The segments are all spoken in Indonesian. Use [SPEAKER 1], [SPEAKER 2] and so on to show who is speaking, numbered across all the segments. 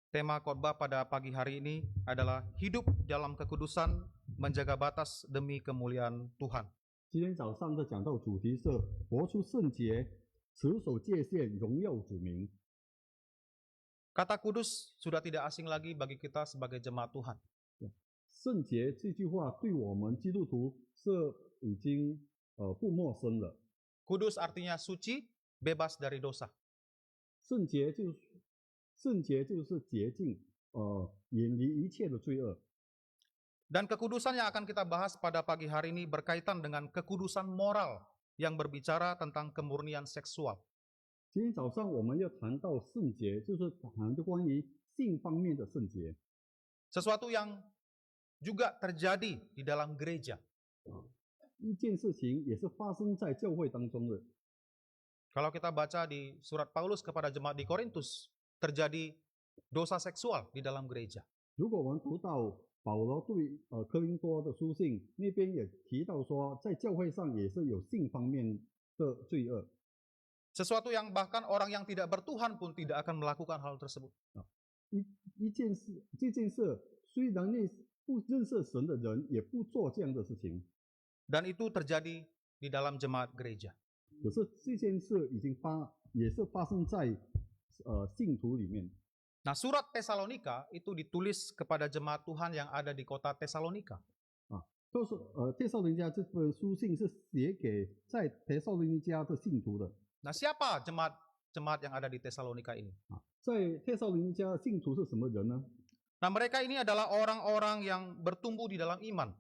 [SPEAKER 1] Tema khotbah pada pagi hari ini adalah hidup dalam kekudusan, menjaga batas demi kemuliaan Tuhan.
[SPEAKER 2] 今天早上的讲道主题是活出圣洁，持守界限，荣耀主名。
[SPEAKER 1] Kata kudus sudah tidak asing lagi bagi kita sebagai jemaat Tuhan.
[SPEAKER 2] 圣洁这句话对我们基督徒是已经不陌生了。
[SPEAKER 1] Kudus artinya suci, bebas dari dosa.
[SPEAKER 2] 圣洁就是洁净，远离一切的罪恶。
[SPEAKER 1] Dan kekudusan yang akan kita bahas pada pagi hari ini berkaitan dengan kekudusan moral yang berbicara tentang kemurnian seksual.
[SPEAKER 2] 今天早上我们要谈到圣洁，就是谈的关于性方面的圣洁。
[SPEAKER 1] Sesuatu yang juga terjadi di dalam gereja.
[SPEAKER 2] 一件事情也是发生在教会当中的。
[SPEAKER 1] Kalau kita baca di surat Paulus kepada jemaat di Korintus, terjadi dosa seksual di dalam gereja.
[SPEAKER 2] 如果我们读到保罗对哥林多的书信那边也提到说，在教会上也是有性方面的罪恶。
[SPEAKER 1] Sesuatu yang bahkan orang yang tidak bertuhan pun tidak akan melakukan hal tersebut.
[SPEAKER 2] 这件事虽然不认识神的人也不做这样的事情。
[SPEAKER 1] Dan itu terjadi di dalam jemaat gereja.
[SPEAKER 2] 可是这件事也是发生在信徒里面。
[SPEAKER 1] Nah, surat Tesalonika itu ditulis kepada jemaat Tuhan yang ada di kota Tesalonika.
[SPEAKER 2] 就是帖撒罗尼迦这本书信是写给在帖撒罗尼迦的信徒的。
[SPEAKER 1] Nah, siapa jemaat yang ada di Tesalonika ini?
[SPEAKER 2] 在帖撒罗尼迦信徒是什么人呢？
[SPEAKER 1] Nah, mereka ini adalah orang-orang yang bertumbuh di dalam iman.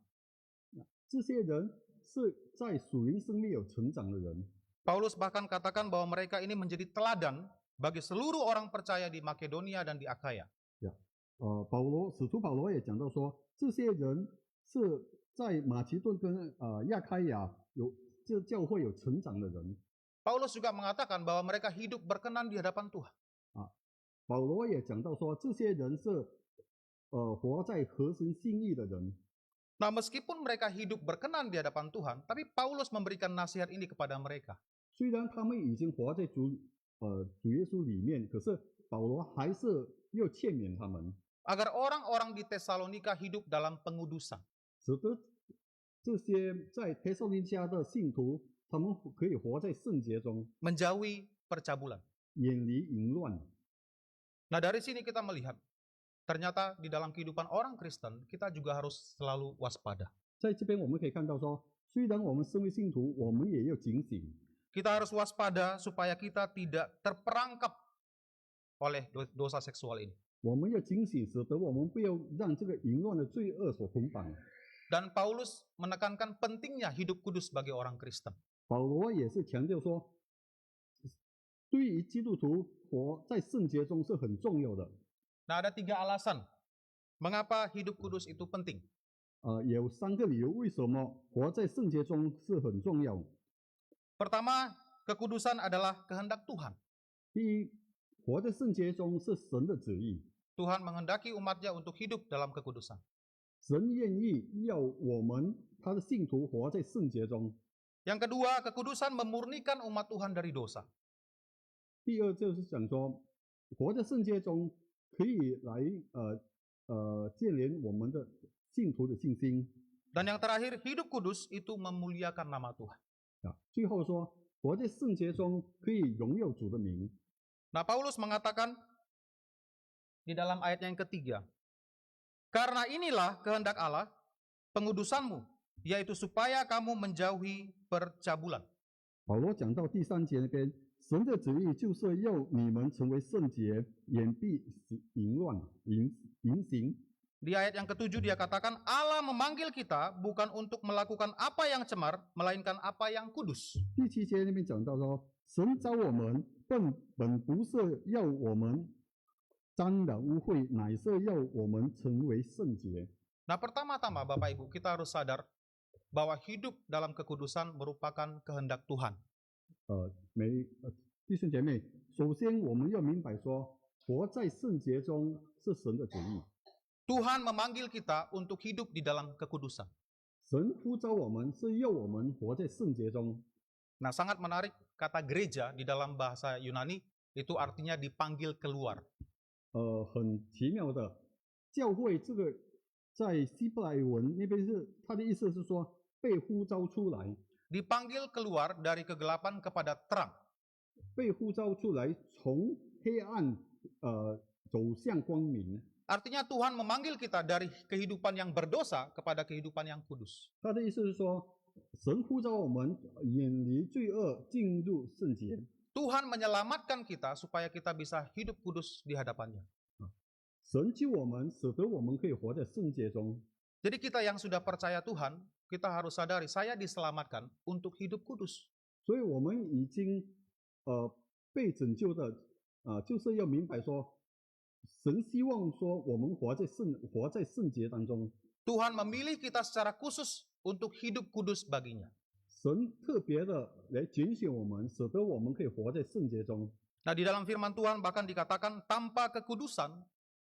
[SPEAKER 2] 这些人是在属灵生命有成长的人。
[SPEAKER 1] Paulus bahkan katakan bahwa mereka ini menjadi teladan bagi seluruh orang percaya di Makedonia dan di Akhaya.
[SPEAKER 2] 使徒保罗也讲到说，这些人是在马其顿跟亚开亚这教会有成长的人。
[SPEAKER 1] Paulus juga mengatakan bahwa mereka hidup berkenan di hadapan Tuhan.
[SPEAKER 2] 保罗也讲到说，这些人是活在合神心意的人。
[SPEAKER 1] Nah, meskipun mereka hidup berkenan di hadapan Tuhan, tapi Paulus memberikan nasihat ini kepada mereka.
[SPEAKER 2] 虽然他们已经活在主耶稣里面，可是保罗还是要劝勉他们，
[SPEAKER 1] Agar orang-orang di Tesalonika hidup dalam pengudusan.
[SPEAKER 2] 使得这些在帖撒罗尼迦的信徒，他们可以活在圣洁中，
[SPEAKER 1] Menjauhi percabulan.
[SPEAKER 2] 远离淫乱。
[SPEAKER 1] Nah, dari sini kita melihat, ternyata di dalam kehidupan orang Kristen, kita juga harus selalu waspada.
[SPEAKER 2] 在这边我们可以看到说，虽然我们身为信徒，我们也要警醒。
[SPEAKER 1] Kita harus waspada supaya kita tidak terperangkap oleh dosa seksual ini.
[SPEAKER 2] 我们要警醒，使得我们不要让这个淫乱的罪恶所捆绑。
[SPEAKER 1] Dan Paulus menekankan pentingnya hidup kudus bagi orang Kristen.
[SPEAKER 2] 保罗也是强调说，对于基督徒活在圣洁中是很重要的。
[SPEAKER 1] Nah, ada 3 alasan mengapa hidup kudus itu penting.
[SPEAKER 2] 有3个理由，为什么活在圣洁中是很重要。
[SPEAKER 1] Pertama, kekudusan adalah kehendak Tuhan.
[SPEAKER 2] 第一，活在圣洁中是神的旨意，
[SPEAKER 1] Tuhan menghendaki umatnya untuk hidup dalam kekudusan.
[SPEAKER 2] 神愿意要我们他的信徒活在圣洁中。
[SPEAKER 1] Yang kedua, kekudusan memurnikan umat Tuhan dari dosa.
[SPEAKER 2] 第二就是讲说，活在圣洁中可以来建立我们的信徒的信心。
[SPEAKER 1] Dan yang terakhir, hidup kudus itu memuliakan nama Tuhan.
[SPEAKER 2] 最后说，活在圣洁中可以荣耀主的名。
[SPEAKER 1] Nah, Paulus mengatakan di dalam ayat yang ketiga, karena inilah kehendak Allah, pengudusanmu, yaitu supaya kamu menjauhi percabulan.
[SPEAKER 2] 保罗讲到第3节那边，神的旨意就是要你们成为圣洁，远避淫乱、淫行。
[SPEAKER 1] Di ayat yang ketujuh dia katakan, Allah memanggil kita bukan untuk melakukan apa yang cemar, melainkan apa yang kudus.
[SPEAKER 2] 第7节那边讲到说，神召我们本不是要我们沾染污秽，乃是要我们成为圣洁。
[SPEAKER 1] Nah, pertama-tama Bapak Ibu, kita harus sadar bahwa hidup dalam kekudusan merupakan kehendak Tuhan.
[SPEAKER 2] 弟兄姐妹，首先我们要明白说，活在圣洁中是神的旨意。
[SPEAKER 1] Tuhan memanggil kita untuk hidup di dalam kekudusan.
[SPEAKER 2] 神呼召我们是要我们活在圣洁中。
[SPEAKER 1] Nah, sangat menarik kata gereja di dalam bahasa Yunani itu artinya dipanggil keluar.
[SPEAKER 2] 很奇妙的，教会这个在希伯来文那边是它的意思是说被呼召出来，
[SPEAKER 1] dipanggil keluar dari kegelapan kepada terang.
[SPEAKER 2] 被呼召出来从黑暗走向光明。
[SPEAKER 1] Artinya Tuhan memanggil kita dari kehidupan yang berdosa kepada kehidupan yang kudus.
[SPEAKER 2] 他的意思是说，神呼召我们远离罪恶，进入圣洁。
[SPEAKER 1] Tuhan menyelamatkan kita supaya kita bisa hidup kudus di hadapannya.
[SPEAKER 2] 神救我们，使得我们可以活在圣洁中。
[SPEAKER 1] Jadi kita yang sudah percaya Tuhan, kita harus sadari saya diselamatkan untuk hidup kudus.
[SPEAKER 2] 所以我们已经被拯救的就是要明白说，神希望说我们活在圣洁当中。
[SPEAKER 1] Tuhan memilih kita secara khusus untuk hidup kudus baginya.
[SPEAKER 2] 神特别的来拣选我们，使得我们可以活在圣洁中。
[SPEAKER 1] Nah, di dalam firman Tuhan bahkan dikatakan tanpa kekudusan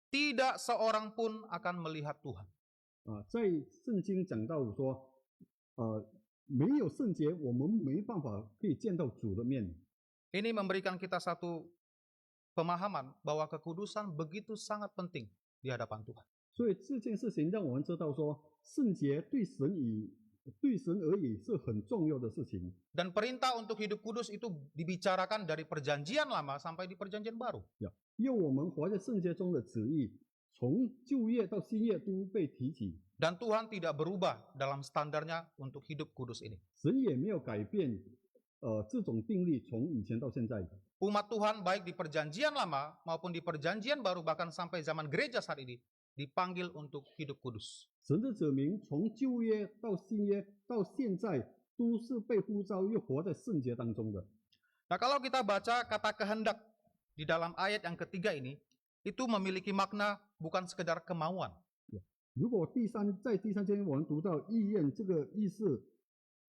[SPEAKER 1] tidak seorang pun akan melihat Tuhan.
[SPEAKER 2] 在圣经讲到说，没有圣洁，我们没办法可以见到主的面。
[SPEAKER 1] Ini memberikan kita satu pemahaman bahwa kekudusan begitu sangat penting di hadapan Tuhan.
[SPEAKER 2] 所以这件事情让我们知道说，圣洁对神而言是很重要的事情。
[SPEAKER 1] Dan perintah untuk hidup kudus itu dibicarakan dari perjanjian lama sampai di perjanjian baru.
[SPEAKER 2] 要我们活在圣洁中的旨意，从旧约到新约都被提起。
[SPEAKER 1] Dan Tuhan tidak berubah dalam standarnya untuk hidup kudus ini.
[SPEAKER 2] 神也没有改变这种定律，从以前到现在。
[SPEAKER 1] Umat Tuhan baik di perjanjian lama maupun di perjanjian baru bahkan sampai zaman gereja saat ini dipanggil untuk hidup kudus.
[SPEAKER 2] 神的子民从旧约到新约到现在都是被呼召，又活在圣洁当中的。
[SPEAKER 1] Nah, kalau kita baca kata kehendak di dalam ayat yang ketiga ini, itu memiliki makna bukan sekedar kemauan.
[SPEAKER 2] 如果在第三节我们读到意愿这个意思，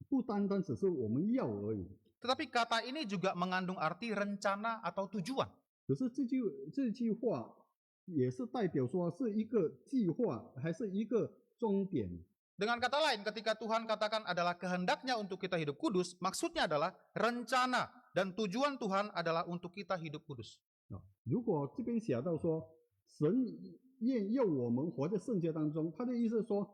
[SPEAKER 2] 不单单只是我们要而已，
[SPEAKER 1] Tetapi kata ini juga mengandung arti rencana atau tujuan.
[SPEAKER 2] 可是这句话也是代表说是一个计划，还是一个终点。
[SPEAKER 1] Dengan kata lain, ketika Tuhan katakan adalah kehendaknya untuk kita hidup kudus, maksudnya adalah rencana dan tujuan Tuhan adalah untuk kita hidup kudus.
[SPEAKER 2] 如果这边写到说神要我们活在圣洁当中，他的意思是说，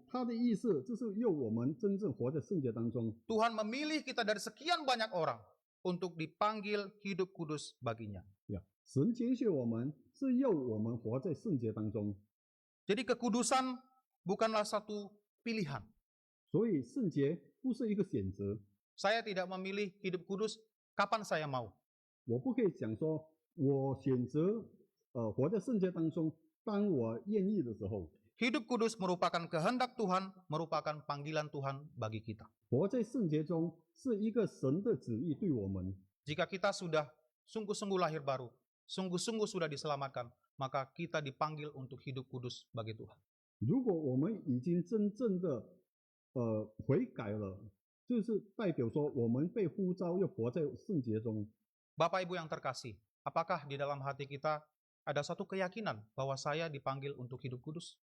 [SPEAKER 2] 他的意思就是要我们真正活在圣洁当中。
[SPEAKER 1] Tuhan memilih kita dari sekian banyak orang untuk dipanggil hidup kudus baginya.
[SPEAKER 2] 神拣选我们是要我们活在圣洁当中，
[SPEAKER 1] Jadi kekudusan bukanlah satu pilihan.
[SPEAKER 2] 所以圣洁不是一个选择。
[SPEAKER 1] Saya tidak memilih hidup kudus kapan saya mau.
[SPEAKER 2] 我不可以讲说，我选择活在圣洁当中，当我愿意的时候。
[SPEAKER 1] Hidup kudus merupakan kehendak Tuhan, merupakan panggilan Tuhan bagi kita.
[SPEAKER 2] 活在圣洁中是一个神的旨意对我们。
[SPEAKER 1] Jika kita sudah sungguh-sungguh lahir baru, sungguh-sungguh sudah diselamatkan, maka kita dipanggil untuk hidup kudus bagi Tuhan.
[SPEAKER 2] 如果我们已经真正的悔改了，就是代表说我们被呼召要活在圣洁中。
[SPEAKER 1] Bapak Ibu yang terkasih, apakah di dalam hati kita ada satu keyakinan bahwa saya dipanggil untuk hidup kudus?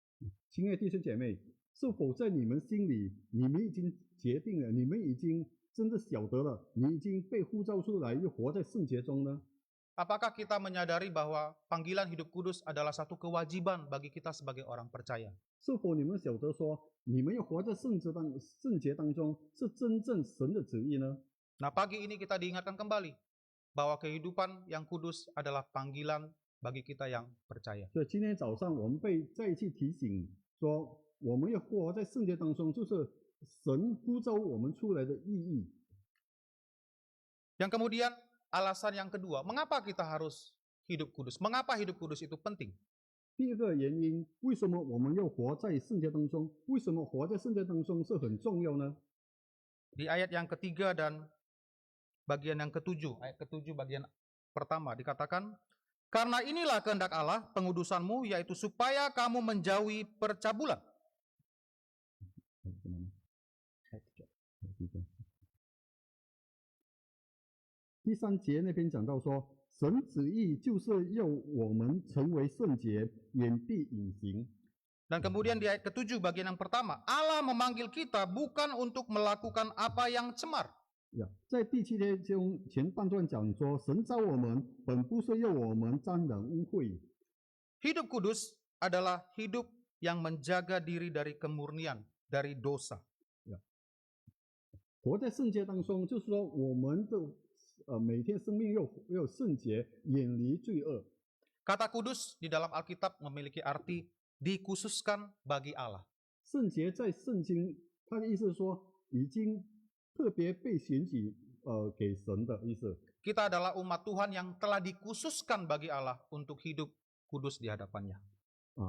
[SPEAKER 2] 亲爱的弟兄姐妹，是否在你们心里，你们已经决定了，你们已经真的晓得了，你已经被呼召出来，又活在圣洁中呢？
[SPEAKER 1] Apakah kita menyadari bahwa panggilan hidup kudus adalah satu kewajiban bagi kita sebagai orang percaya?
[SPEAKER 2] 是否你们晓得说，你们要活在圣洁当中，是真正神的旨意呢？
[SPEAKER 1] Nah, pagi ini kita diingatkan kembali bahwa kehidupan yang kudus adalah panggilan bagi kita yang percaya.
[SPEAKER 2] 所以今天早上我们被再一次提醒说，我们要活在圣洁当中，就是神呼召我们出来的意义。
[SPEAKER 1] Yang kemudian alasan yang kedua, mengapa kita harus hidup kudus? Mengapa hidup kudus itu penting?
[SPEAKER 2] 第二个原因，为什么我们要活在圣洁当中？为什么活在圣洁当中是很重要呢？
[SPEAKER 1] Di ayat yang ketiga dan bagian yang ketujuh, ayat ketujuh bagian pertama dikatakan, karena inilah kehendak Allah pengudusanmu, yaitu supaya kamu menjauhi percabulan.
[SPEAKER 2] 第三节那边讲到说，神旨意就是要我们成为圣洁，远避隐形。
[SPEAKER 1] Dan kemudian di ayat ketujuh bagian yang pertama, Allah memanggil kita bukan untuk melakukan apa yang cemar.
[SPEAKER 2] 在第七节中前半段讲说，神召我们本不是要我们沾染污秽。
[SPEAKER 1] Hidup kudus adalah hidup yang menjaga diri dari kemurnian, dari dosa.
[SPEAKER 2] 活在圣洁当中，就是说我们的每天生命又圣洁，远离罪恶。
[SPEAKER 1] Kata kudus di dalam Alkitab memiliki arti dikhususkan bagi Allah.
[SPEAKER 2] 圣洁在圣经，它的意思是说已经特别被选举给神的意思。
[SPEAKER 1] Kita adalah umat Tuhan yang telah dikhususkan bagi Allah untuk hidup kudus di hadapannya.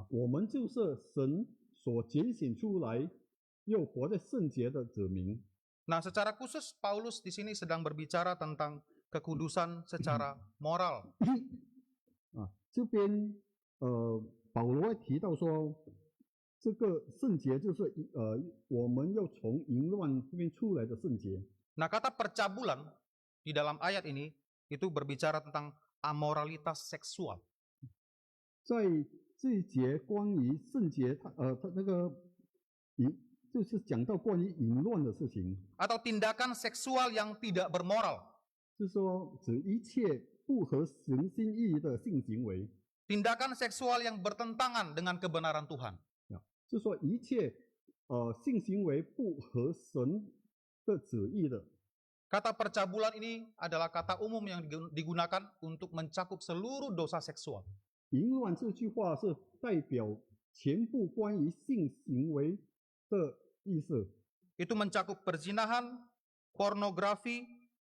[SPEAKER 2] 我们就是神所拣选出来又活在圣洁的子民。
[SPEAKER 1] Nah, secara khusus Paulus di sini sedang berbicara tentang kekudusan secara moral.
[SPEAKER 2] 这边保罗提到说，这个圣洁就是我们要从淫乱这边出来的圣洁。
[SPEAKER 1] Nah, kata percabulan di dalam ayat ini itu berbicara tentang amoralitas seksual.
[SPEAKER 2] 在这一节关于圣洁，它那个就是讲到关于淫乱的事情，
[SPEAKER 1] Atau tindakan seksual yang tidak bermoral.
[SPEAKER 2] 就是说指一切不合神心意的性行为，
[SPEAKER 1] Tindakan seksual yang bertentangan dengan kebenaran Tuhan.
[SPEAKER 2] 就是说一切性行为不合神的旨意的。
[SPEAKER 1] Kata percabulan ini adalah kata umum yang digunakan untuk mencakup seluruh dosa seksual.
[SPEAKER 2] 淫乱这句话是代表全部关于性行为的意思，
[SPEAKER 1] Itu mencakup perzinahan, pornografi,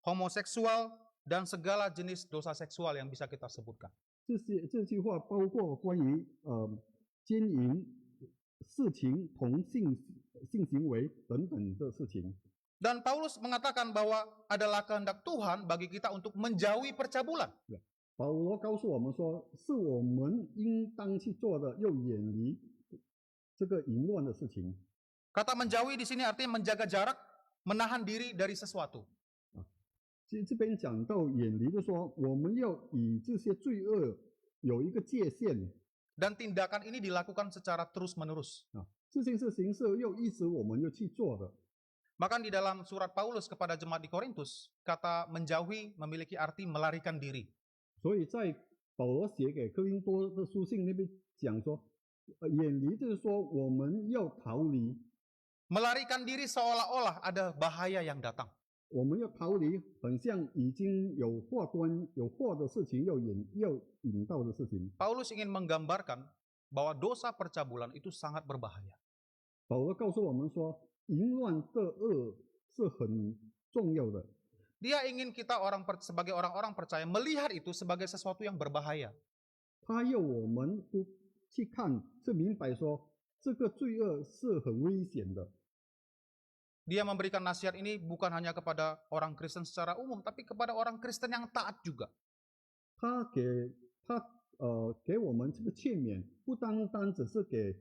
[SPEAKER 1] homoseksual, dan segala jenis dosa seksual yang bisa kita sebutkan.
[SPEAKER 2] 这句话包括关于奸淫、色情、同性性行为等等的事情。
[SPEAKER 1] Dan Paulus mengatakan bahwa adalah kehendak Tuhan bagi kita untuk menjauhi percabulan.
[SPEAKER 2] 保罗告诉我们说，是我们应当去做的，又远离这个淫乱的事情。
[SPEAKER 1] Kata menjauhi di sini artinya menjaga jarak, menahan diri dari sesuatu.
[SPEAKER 2] 这边讲到远离，就是说我们要与这些罪恶有一个界限。
[SPEAKER 1] Dan tindakan ini dilakukan secara terus-menerus.
[SPEAKER 2] 这件事情是又一直我们要去做的。
[SPEAKER 1] Bahkan di dalam surat Paulus kepada jemaat di Korintus, kata menjauhi memiliki arti melarikan diri.
[SPEAKER 2] 所以在保罗写给哥林多的书信那边讲说，远离就是说我们要逃离，
[SPEAKER 1] Melarikan diri seolah-olah ada bahaya yang datang.
[SPEAKER 2] 我们要逃离，很像已经有祸端、有祸的事情要引到的事情。
[SPEAKER 1] Paulus ingin menggambarkan bahwa dosa percabulan itu sangat berbahaya.
[SPEAKER 2] 保罗告诉我们说，淫乱的恶是很重要的。
[SPEAKER 1] Dia ingin kita sebagai orang-orang percaya melihat itu sebagai sesuatu yang berbahaya.
[SPEAKER 2] 他要我们去看，是明白说这个罪恶是很危险的。
[SPEAKER 1] Dia memberikan nasihat ini bukan hanya kepada orang Kristen secara umum, tapi kepada orang Kristen yang taat juga.
[SPEAKER 2] 他给我们这个劝勉，不单单只是给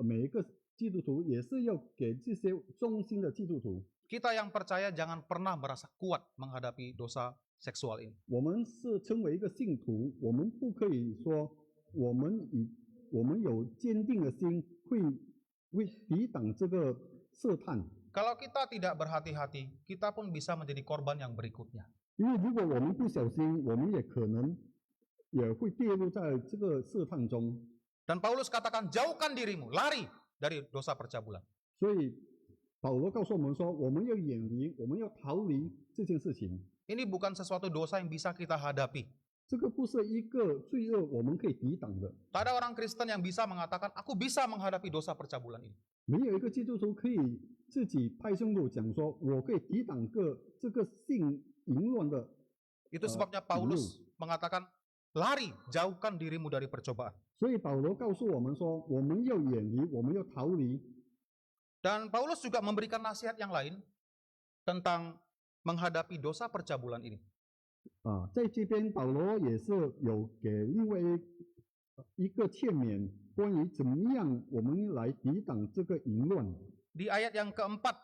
[SPEAKER 2] 每一个基督徒，也是要给这些忠心的基督徒。
[SPEAKER 1] Kita yang percaya jangan pernah merasa kuat menghadapi dosa seksual ini.
[SPEAKER 2] 我们是称为一个信徒，我们不可以说我们有坚定的心，会抵挡这个试探。
[SPEAKER 1] Kalau kita tidak berhati-hati, kita pun bisa menjadi korban yang berikutnya.
[SPEAKER 2] 因为如果我们不小心，我们也可能也会跌入在这个试探中。
[SPEAKER 1] Dan Paulus katakan, jauhkan dirimu, lari dari dosa percabulan.
[SPEAKER 2] 所以保罗告诉我们说，我们要远离，我们要逃离这件事情。
[SPEAKER 1] Ini bukan sesuatu dosa yang bisa kita hadapi.
[SPEAKER 2] 这个不是一个罪恶我们可以抵挡的。
[SPEAKER 1] Tak ada orang Kristen yang bisa mengatakan, aku bisa menghadapi dosa percabulan ini.
[SPEAKER 2] 没有一个基督徒可以自己拍胸脯讲说，我可以抵挡这个性淫乱的。
[SPEAKER 1] Itu sebabnya Paulus mengatakan, lari, jauhkan dirimu dari percobaan.
[SPEAKER 2] 所以保罗告诉我们说，我们要远离，我们要逃离。
[SPEAKER 1] Dan Paulus juga memberikan nasihat yang lain tentang menghadapi dosa percabulan ini.
[SPEAKER 2] 在这边保罗也是有给另外一个劝勉，关于怎么样我们来抵挡这个淫乱。
[SPEAKER 1] Di ayat yang keempat,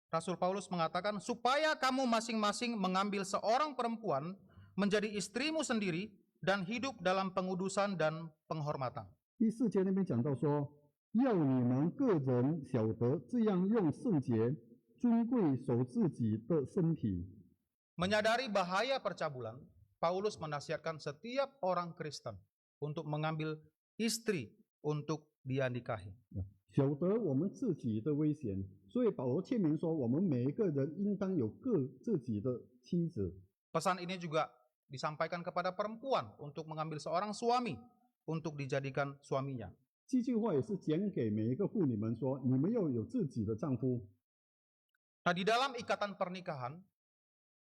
[SPEAKER 1] Rasul Paulus mengatakan, supaya kamu masing-masing mengambil seorang perempuan menjadi istrimu sendiri dan hidup dalam pengudusan dan penghormatan.
[SPEAKER 2] 第4节那边讲到说，要你们个人晓得，这样用圣洁、尊贵守自己的身体。
[SPEAKER 1] Menyadari bahaya percabulan, Paulus menasihatkan setiap orang Kristen untuk mengambil istri untuk dia nikahi.
[SPEAKER 2] 晓得我们自己的危险，所以保罗劝勉说，我们每一个人应当有自己的妻子。
[SPEAKER 1] Pesan ini juga disampaikan kepada perempuan untuk mengambil seorang suami untuk dijadikan suaminya.
[SPEAKER 2] 这句话也是讲给每一个妇女们说，你们要有自己的丈夫。
[SPEAKER 1] Nah, di dalam ikatan pernikahan,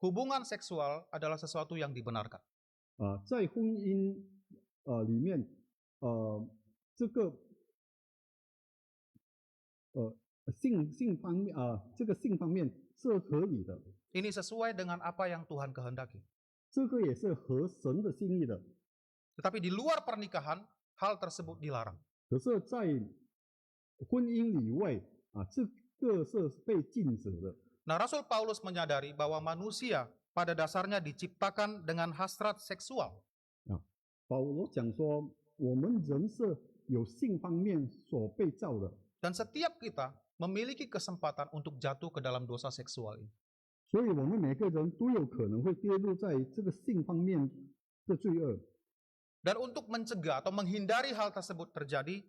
[SPEAKER 1] hubungan seksual adalah sesuatu yang dibenarkan.
[SPEAKER 2] 在婚姻里面，这个性方面这个性方面是合理的，
[SPEAKER 1] Ini sesuai dengan apa yang Tuhan kehendaki.
[SPEAKER 2] 这个也是合神的心意的。
[SPEAKER 1] Tetapi di luar pernikahan, hal tersebut dilarang.
[SPEAKER 2] 可是，在婚姻以外这个是被禁止的。
[SPEAKER 1] Nah, Rasul Paulus menyadari bahwa manusia pada dasarnya diciptakan dengan hasrat seksual.
[SPEAKER 2] 保罗讲说，我们人是有性方面所被造的，
[SPEAKER 1] Dan setiap kita memiliki kesempatan untuk jatuh ke dalam dosa seksual ini.
[SPEAKER 2] 所以我们每个人都有可能会跌入在这个性方面的罪恶。
[SPEAKER 1] Dan untuk mencegah atau menghindari hal tersebut terjadi,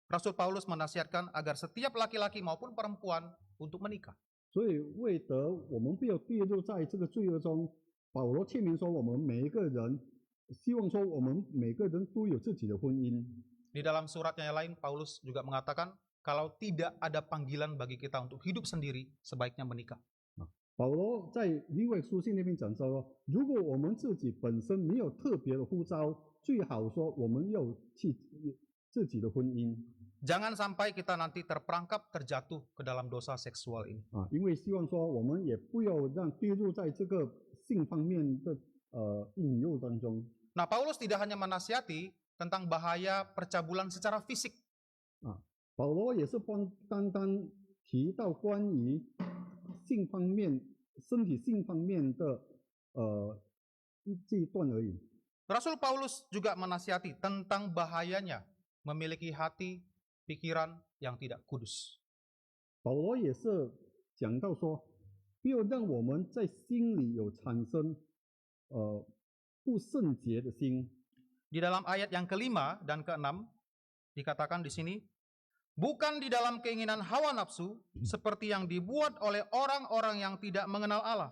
[SPEAKER 1] Rasul Paulus menasihatkan agar setiap laki-laki maupun perempuan untuk menikah.
[SPEAKER 2] 所以为得我们不要跌入在这个罪恶中，保罗劝勉说，我们每一个人希望说，我们每个人都有自己的婚姻。
[SPEAKER 1] Di dalam suratnya yang lain, Paulus juga mengatakan, kalau tidak ada panggilan bagi kita untuk hidup sendiri, sebaiknya menikah.
[SPEAKER 2] 保罗在利未书信那边讲说，如果我们自己本身没有特别的呼召，最好说我们要去自己的婚姻。
[SPEAKER 1] Jangan sampai kita nanti terperangkap terjatuh ke dalam dosa seksual ini.
[SPEAKER 2] 因为希望说我们也不要让跌入在这个性方面的引诱当中。
[SPEAKER 1] Nah, Paulus tidak hanya menasihati tentang bahaya percabulan secara fisik,
[SPEAKER 2] 保罗也是单单提到关于性方面、身体性方面的这一段而已。
[SPEAKER 1] Rasul Paulus juga menasihati tentang bahayanya memiliki hati, pikiran yang tidak kudus.
[SPEAKER 2] 保罗也是讲到说，不要让我们在心里有产生不圣洁的心。
[SPEAKER 1] Di dalam ayat yang kelima dan keenam dikatakan di sini, bukan di dalam keinginan hawa nafsu seperti yang dibuat oleh orang-orang yang tidak mengenal Allah.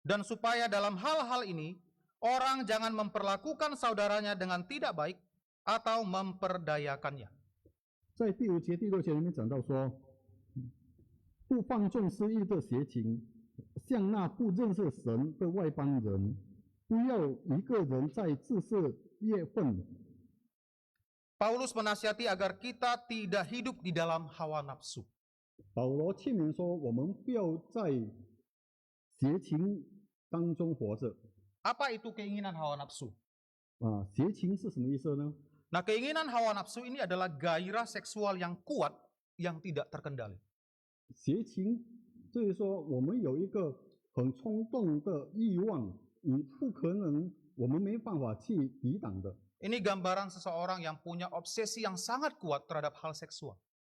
[SPEAKER 1] Dan supaya dalam hal-hal ini orang jangan memperlakukan saudaranya dengan tidak baik atau memperdayakannya.
[SPEAKER 2] 在第5节、第6节里面讲到说，不放纵私欲的邪情，像那不认识神的外邦人，不要一个人在自设业份。
[SPEAKER 1] Paulus menasihati agar kita tidak hidup di dalam hawa nafsu.
[SPEAKER 2] 保罗劝勉说，我们不要在邪情当中活着。
[SPEAKER 1] Apa itu keinginan hawa nafsu?
[SPEAKER 2] 邪情是什么意思呢？
[SPEAKER 1] Nah, keinginan hawa nafsu ini adalah gairah seksual yang kuat yang tidak terkendali.
[SPEAKER 2] 邪情就是说，我们有一个很冲动的欲望，你不可能，我们没办法去抵挡的。
[SPEAKER 1] Ini gambaran seseorang yang punya obsesi yang sangat kuat terhadap hal seksual.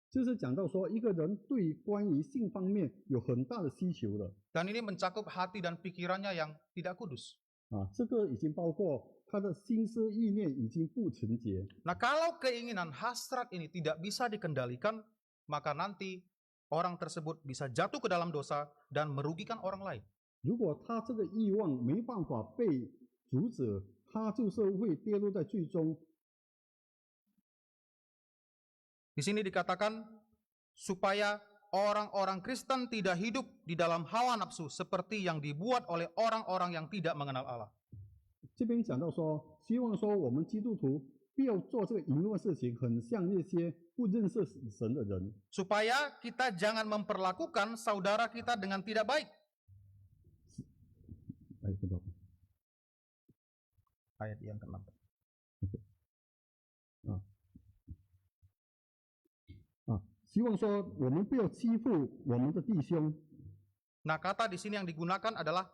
[SPEAKER 2] 就是讲到说，一个人对关于性方面有很大的需求的。
[SPEAKER 1] Dan ini mencakup hati dan pikirannya yang tidak kudus.
[SPEAKER 2] 这个已经包括他的心思意念已经不纯洁。
[SPEAKER 1] Nah, kalau keinginan hasrat ini tidak bisa dikendalikan, maka nanti orang tersebut bisa jatuh ke dalam dosa dan merugikan orang lain.
[SPEAKER 2] 如果他这个欲望没办法被阻止，他就是会跌入在最终。
[SPEAKER 1] Di sini dikatakan supaya orang-orang Kristen tidak hidup di dalam hawa nafsu seperti yang dibuat oleh orang-orang yang tidak mengenal Allah.
[SPEAKER 2] 这边讲到说，希望说我们基督徒不要做这个淫乱的事情，很像那些不认识神的人。
[SPEAKER 1] Supaya kita jangan memperlakukan saudara kita dengan tidak baik. Ayat yang ke-6.
[SPEAKER 2] 希望说我们不要欺负我们的弟兄。
[SPEAKER 1] Nah, kata di sini yang digunakan adalah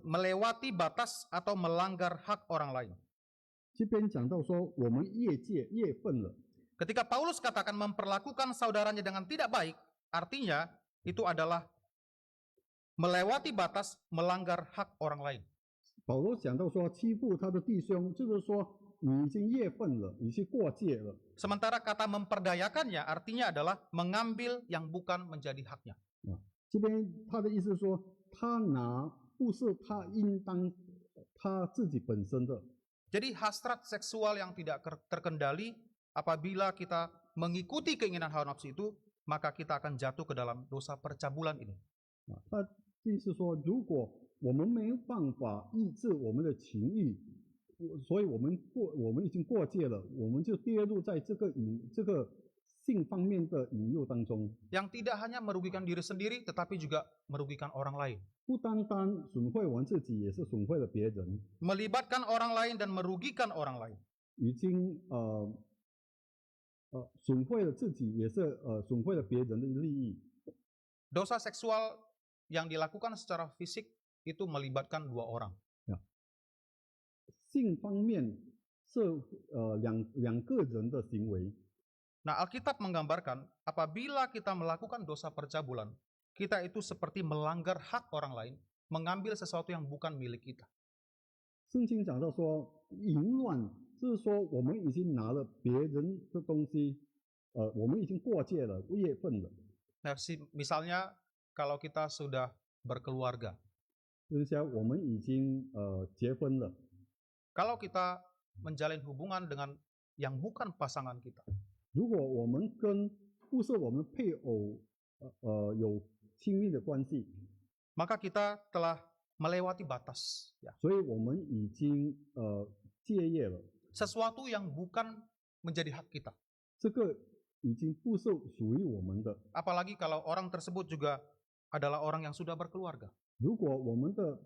[SPEAKER 1] melewati batas atau melanggar hak orang lain.
[SPEAKER 2] 这边讲到说我们越分了。
[SPEAKER 1] Ketika Paulus katakan memperlakukan saudaranya dengan tidak baik, artinya itu adalah melewati batas, melanggar hak orang lain.
[SPEAKER 2] 保罗讲到说欺负他的弟兄，就是说你已经越分了，你去过界了。
[SPEAKER 1] Sementara kata memperdayakannya artinya adalah mengambil yang bukan menjadi haknya.
[SPEAKER 2] 这边他的意思是说，他拿不是他应当他自己本身的。
[SPEAKER 1] Jadi hasrat seksual yang tidak terkendali, apabila kita mengikuti keinginan hawa nafsu itu, maka kita akan jatuh ke dalam dosa percabulan ini.
[SPEAKER 2] 他意思说，如果我们没有办法抑制我们的情欲，所以我们已经过界了，我们就跌入在这个性方面的引诱当中。
[SPEAKER 1] Yang tidak hanya merugikan diri sendiri, tetapi juga merugikan orang lain.
[SPEAKER 2] 不单单损坏我们自己，也是损坏了别人。
[SPEAKER 1] Melibatkan orang lain dan merugikan orang lain.
[SPEAKER 2] 已经损坏了自己，也是损坏了别人的利益。
[SPEAKER 1] Dosa seksual yang dilakukan secara fisik itu melibatkan dua orang.
[SPEAKER 2] 性方面是两个人的行为。
[SPEAKER 1] Nah, Alkitab menggambarkan apabila kita melakukan dosa percabulan, kita itu seperti melanggar hak orang lain, mengambil sesuatu yang bukan milik kita.
[SPEAKER 2] 圣经讲到说，淫乱就是说我们已经拿了别人的东西，我们已经过界了，越分了。
[SPEAKER 1] Nah, misalnya kalau kita sudah berkeluarga,
[SPEAKER 2] 就是说我们已经结婚了，
[SPEAKER 1] kalau kita menjalin hubungan dengan yang bukan pasangan kita,
[SPEAKER 2] 如果我们跟不是我们配偶有亲密的关系，
[SPEAKER 1] maka kita telah melewati batas, ya.
[SPEAKER 2] 所以我们已经借业了，
[SPEAKER 1] Sesuatu yang bukan menjadi hak kita.
[SPEAKER 2] 这个已经不是属于我们的。
[SPEAKER 1] Apalagi kalau orang tersebut juga adalah orang yang sudah berkeluarga.
[SPEAKER 2] 如果我们的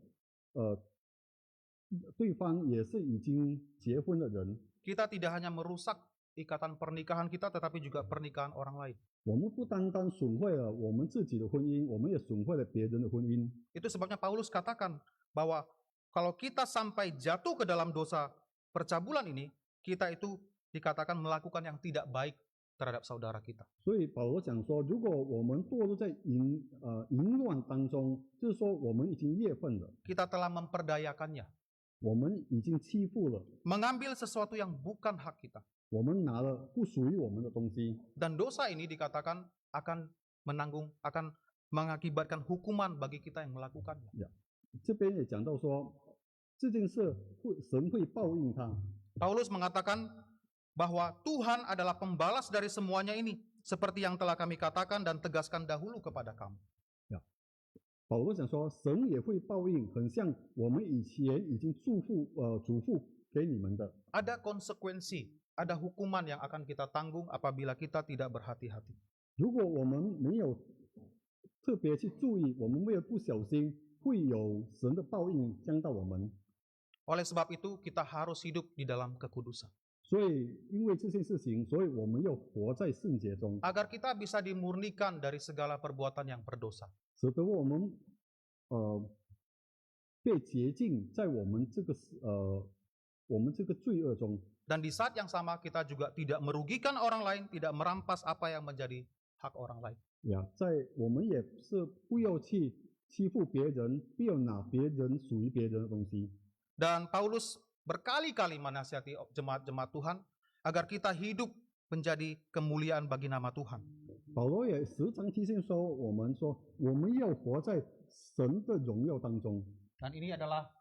[SPEAKER 2] 对方也是已经结婚的人，
[SPEAKER 1] Kita tidak hanya merusak ikatan pernikahan kita, tetapi juga pernikahan orang lain.
[SPEAKER 2] 我们不单单损坏了我们自己的婚姻，我们也损坏了别人的婚姻。
[SPEAKER 1] Itu sebabnya Paulus katakan bahwa kalau kita sampai jatuh ke dalam dosa percabulan ini, kita itu dikatakan melakukan yang tidak baik terhadap saudara kita.
[SPEAKER 2] 所以保罗讲说，如果我们堕入在淫乱当中，就是说我们已经越分了，
[SPEAKER 1] Kita telah memperdayakannya,
[SPEAKER 2] 我们已经欺负了，
[SPEAKER 1] mengambil sesuatu yang bukan hak kita.
[SPEAKER 2] 我们拿了不属于我们的东西。
[SPEAKER 1] Dan dosa ini dikatakan akan mengakibatkan hukuman bagi kita yang melakukannya.
[SPEAKER 2] 这边也讲到说，这件事神会报应他。
[SPEAKER 1] Paulus mengatakan bahwa Tuhan adalah pembalas dari semuanya ini, seperti yang telah kami katakan dan tegaskan dahulu kepada kamu.
[SPEAKER 2] 保罗讲说，神也会报应，很像我们以前已经嘱咐给你们的。
[SPEAKER 1] Ada konsekuensi, ada hukuman yang akan kita tanggung apabila kita tidak berhati-hati.
[SPEAKER 2] 如果我们没有特别去注意，我们为了不小心，会有神的报应将到我们。
[SPEAKER 1] Oleh sebab itu, kita harus hidup di dalam kekudusan.
[SPEAKER 2] 所以，因为这件事情，所以我们要活在圣洁中，
[SPEAKER 1] Agar kita bisa dimurnikan dari segala perbuatan yang berdosa.
[SPEAKER 2] 使得我们被洁净在我们这个罪恶中。
[SPEAKER 1] Dan di saat yang sama kita juga tidak merugikan orang lain, tidak merampas apa yang menjadi hak orang lain.
[SPEAKER 2] 呀，我们也是不要去欺负别人，不要拿别人属于别人的东西。
[SPEAKER 1] Dan Paulus berkali-kali menasihati jemaat-jemaat Tuhan agar kita hidup menjadi kemuliaan bagi nama Tuhan.
[SPEAKER 2] 保罗也时常提醒我们说，我们要活在神的荣耀当中。
[SPEAKER 1] Dan ini adalah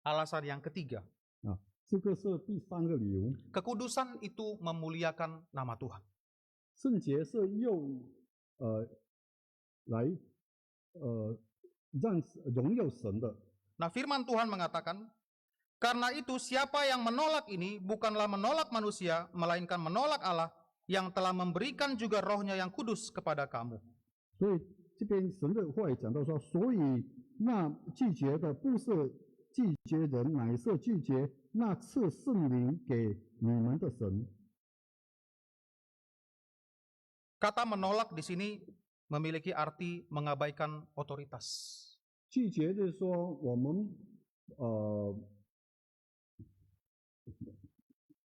[SPEAKER 1] alasan yang ketiga.
[SPEAKER 2] 这个是第三个理由。
[SPEAKER 1] Kekudusan itu memuliakan nama Tuhan.
[SPEAKER 2] 圣洁是用来让荣耀神的。
[SPEAKER 1] Nah, firman Tuhan mengatakan, karena itu siapa yang menolak ini bukanlah menolak manusia, melainkan menolak Allah yang telah memberikan juga rohnya yang kudus kepada kamu.
[SPEAKER 2] 所以这边神的话也讲到说，所以那拒绝的不是拒绝人，乃是拒绝那赐圣灵给你们的神。
[SPEAKER 1] Kata menolak di sini memiliki arti mengabaikan otoritas.
[SPEAKER 2] 拒绝就是说我们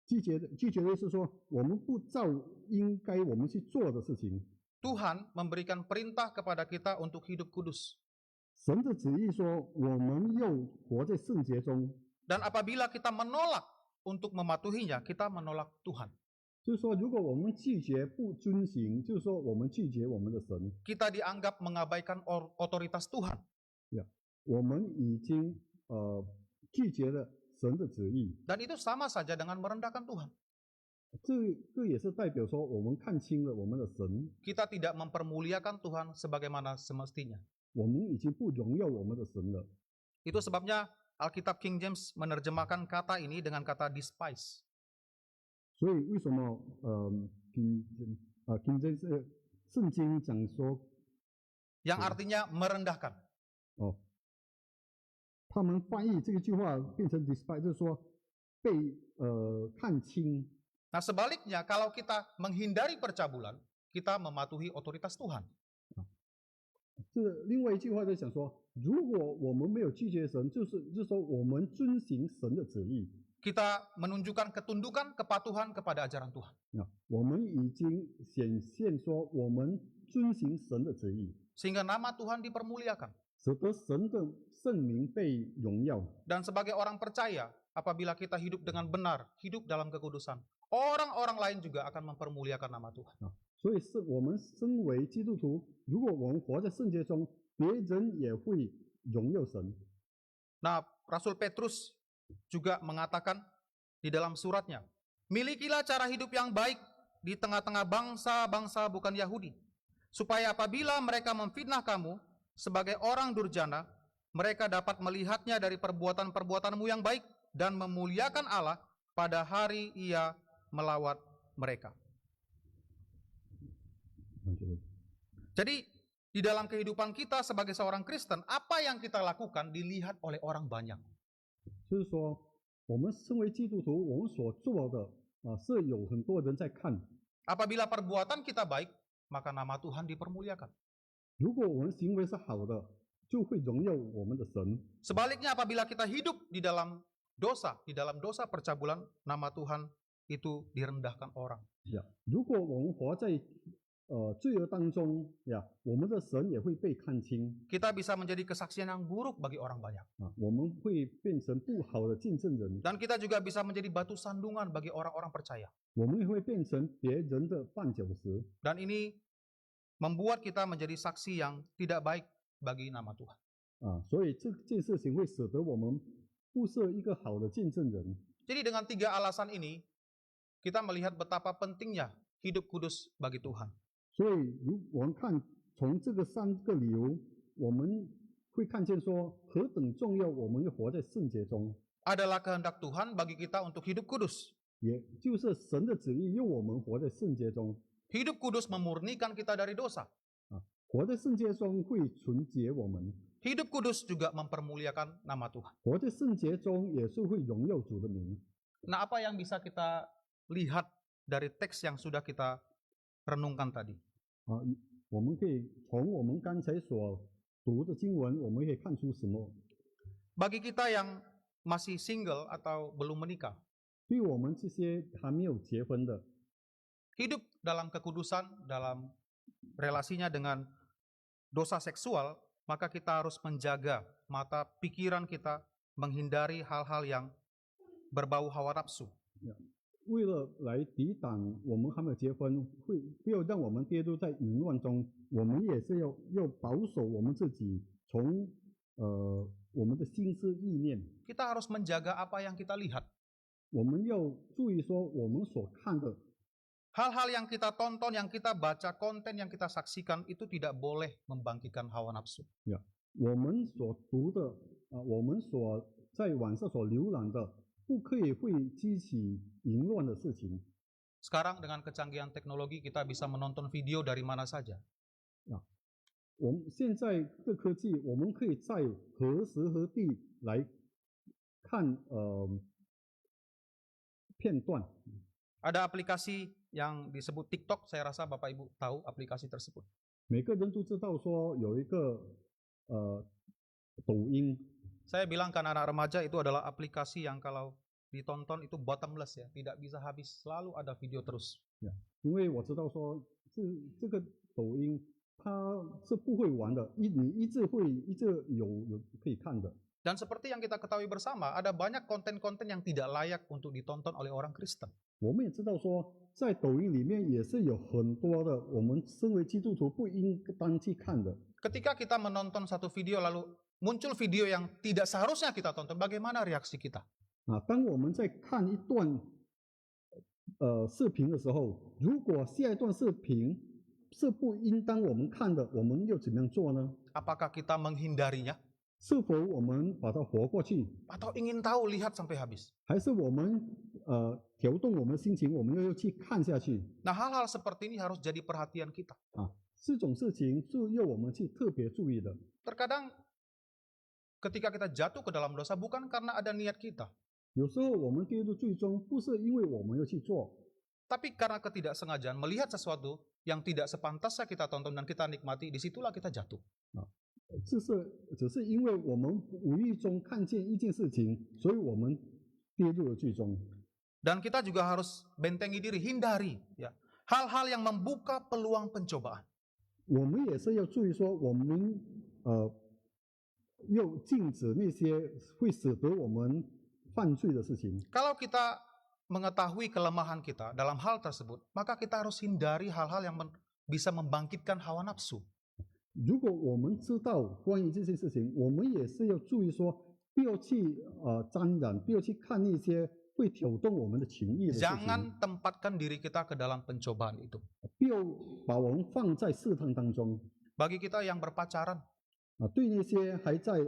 [SPEAKER 2] 拒绝的是说我们不照应该我们去做的事情。
[SPEAKER 1] Tuhan memberikan perintah kepada kita untuk hidup kudus.
[SPEAKER 2] 神的旨意说，我们又活在圣洁中，
[SPEAKER 1] Dan apabila kita menolak untuk mematuhinya, kita menolak Tuhan.
[SPEAKER 2] 就是说，如果我们拒绝不遵行，就是说我们拒绝我们的神，
[SPEAKER 1] Kita dianggap mengabaikan otoritas Tuhan.
[SPEAKER 2] 我们已经拒绝了神的旨意。
[SPEAKER 1] Dan itu sama saja dengan merendahkan Tuhan.
[SPEAKER 2] 这也是代表说，我们看清了我们的神，
[SPEAKER 1] Kita tidak mempermuliakan Tuhan sebagaimana semestinya.
[SPEAKER 2] 我们已经不荣耀我们的神了。
[SPEAKER 1] Itu sebabnya Alkitab King James menerjemahkan kata ini dengan kata despise.
[SPEAKER 2] 所以为什么圣经讲说
[SPEAKER 1] Yang artinya merendahkan.
[SPEAKER 2] 他们翻译这个句话变成 despise， 就是说被看清。
[SPEAKER 1] Nah sebaliknya kalau kita menghindari percabulan, kita mematuhi otoritas Tuhan.
[SPEAKER 2] 这另外一句话就讲说，如果我们没有拒绝神，就是说我们遵行神的旨意。
[SPEAKER 1] Kita menunjukkan ketundukan, kepatuhan kepada ajaran Tuhan.
[SPEAKER 2] 我们已经显现说我们遵行神的旨意，
[SPEAKER 1] Sehingga nama Tuhan dipermuliakan.
[SPEAKER 2] 使得神的圣名被荣耀。
[SPEAKER 1] Dan sebagai orang percaya, apabila kita hidup dengan benar, hidup dalam kekudusan, orang-orang lain juga akan mempermuliakan nama Tuhan.
[SPEAKER 2] 所以我们身为基督徒，如果我们活在圣洁中，别人也会荣耀神。
[SPEAKER 1] Nah, Rasul Petrus juga mengatakan di dalam suratnya, milikilah cara hidup yang baik di tengah-tengah bangsa-bangsa bukan Yahudi, supaya apabila mereka memfitnah kamu sebagai orang durjana, mereka dapat melihatnya dari perbuatan-perbuatanmu yang baik dan memuliakan Allah pada hari Ia melawat mereka. Jadi di dalam kehidupan kita sebagai seorang Kristen, apa yang kita lakukan dilihat oleh orang banyak.
[SPEAKER 2] 就是说，我们身为基督徒，我们所做的是有很多人在看。
[SPEAKER 1] Apabila perbuatan kita baik, maka nama Tuhan dipermuliakan.
[SPEAKER 2] 如果我们行为是好的，就会荣耀我们的神。
[SPEAKER 1] Sebaliknya apabila kita hidup di dalam dosa percabulan, nama Tuhan itu direndahkan orang.
[SPEAKER 2] 如果我们活在罪恶当中我们的神也会被看清。
[SPEAKER 1] Kita bisa menjadi kesaksian yang buruk bagi orang banyak.
[SPEAKER 2] 我们会变成不好的见证人。
[SPEAKER 1] Dan kita juga bisa menjadi batu sandungan bagi orang-orang percaya.
[SPEAKER 2] 我们也会变成别人的绊脚石。
[SPEAKER 1] Dan ini membuat kita menjadi saksi yang tidak baik bagi nama Tuhan.
[SPEAKER 2] 所以这件事情会使得我们不是一个好的见证人。
[SPEAKER 1] Jadi dengan 3 alasan ini, kita melihat betapa pentingnya hidup kudus bagi Tuhan.
[SPEAKER 2] 所以我们看从这个3个理由，我们会看见说何等重要，我们要活在圣洁中。
[SPEAKER 1] Adalah kehendak Tuhan bagi kita untuk hidup kudus.
[SPEAKER 2] 也就是神的旨意，要我们活在圣洁中。
[SPEAKER 1] Hidup kudus memurnikan kita dari dosa.
[SPEAKER 2] 活在圣洁中会纯洁我们，
[SPEAKER 1] Hidup kudus juga mempermuliakan nama Tuhan.
[SPEAKER 2] 活在圣洁中也是会荣耀主的名。
[SPEAKER 1] Nah, apa yang bisa kita lihat dari teks yang sudah kita renungkan tadi?
[SPEAKER 2] 我们可以从我们刚才所读的经文，我们可以看出什么？
[SPEAKER 1] Bagi kita yang masih single atau belum menikah,
[SPEAKER 2] 对我们这些还没有结婚的，
[SPEAKER 1] hidup dalam kekudusan, dalam relasinya dengan dosa seksual, maka kita harus menjaga mata pikiran kita, menghindari hal-hal yang berbau hawa nafsu.
[SPEAKER 2] 为了来抵挡我们还没有结婚，不要让我们跌入在淫乱中，我们也是要保守我们自己，从我们的心思意念，
[SPEAKER 1] Kita harus menjaga apa yang kita lihat.
[SPEAKER 2] 我们要注意说我们所看的
[SPEAKER 1] Hal-hal yang kita tonton, yang kita baca, konten yang kita saksikan itu tidak boleh membangkitkan hawa nafsu.
[SPEAKER 2] 我们所读的我们所在网上所浏览的，不可以会激起淫乱的事情。
[SPEAKER 1] Sekarang dengan kecanggihan teknologi kita bisa menonton video dari mana saja.
[SPEAKER 2] 我们现在的科技，我们可以在何时何地来看片段。
[SPEAKER 1] Ada aplikasi yang disebut TikTok, saya rasa Bapak Ibu tahu aplikasi tersebut.
[SPEAKER 2] 每个人都知道说有一个抖音，
[SPEAKER 1] Saya bilang ke anak-anak remaja itu adalah aplikasi yang kalau ditonton itu bottomless ya, tidak bisa habis, selalu ada video terus.
[SPEAKER 2] 因为我知道说这个抖音它是不会完的，你一直有可以看的。
[SPEAKER 1] Dan seperti yang kita ketahui bersama, ada banyak konten-konten yang tidak layak untuk ditonton oleh orang Kristen.
[SPEAKER 2] 我们也知道说，在抖音里面也是有很多的我们身为基督徒不应当去看的。
[SPEAKER 1] Ketika kita menonton satu video lalu muncul video yang tidak seharusnya kita tonton, bagaimana reaksi kita?
[SPEAKER 2] 当我们在看一段视频的时候，如果下一段视频是不应当我们看的，我们又怎么样做呢？
[SPEAKER 1] Apakah kita menghindarinya?
[SPEAKER 2] 是否我们把它活过去，
[SPEAKER 1] Atau ingin tahu, lihat sampai habis?
[SPEAKER 2] 还是我们调动我们的心情，我们又去看下去？
[SPEAKER 1] Nah, hal-hal seperti ini harus jadi perhatian kita.
[SPEAKER 2] 这种事情是要我们去特别注意的。
[SPEAKER 1] Terkadang ketika kita jatuh ke dalam dosa bukan karena ada niat kita,
[SPEAKER 2] 有时候我们跌入最终不是因为我们要去做，
[SPEAKER 1] tapi karena ketidaksengajaan melihat sesuatu yang tidak sepantasnya kita tonton dan kita nikmati, disitulah kita jatuh.
[SPEAKER 2] 只是因为我们无意中看见一件事情，所以我们跌入了最终。
[SPEAKER 1] Dan kita juga harus bentengi diri, hindari ya hal-hal yang membuka peluang pencobaan.
[SPEAKER 2] 我们也是要注意说，我们要禁止那些会使得我们犯罪的事情。
[SPEAKER 1] Kalau kita mengetahui kelemahan kita dalam hal tersebut, maka kita harus hindari hal-hal yang bisa membangkitkan hawa nafsu.
[SPEAKER 2] 如果我们知道关于这些事情，我们也是要注意说，不要去沾染，不要去看那些会挑动我们的情欲的事情，
[SPEAKER 1] Jangan tempatkan diri kita ke dalam pencobaan itu.
[SPEAKER 2] 不要把我们放在试探当中。
[SPEAKER 1] Bagi kita yang berpacaran,
[SPEAKER 2] 对那些还在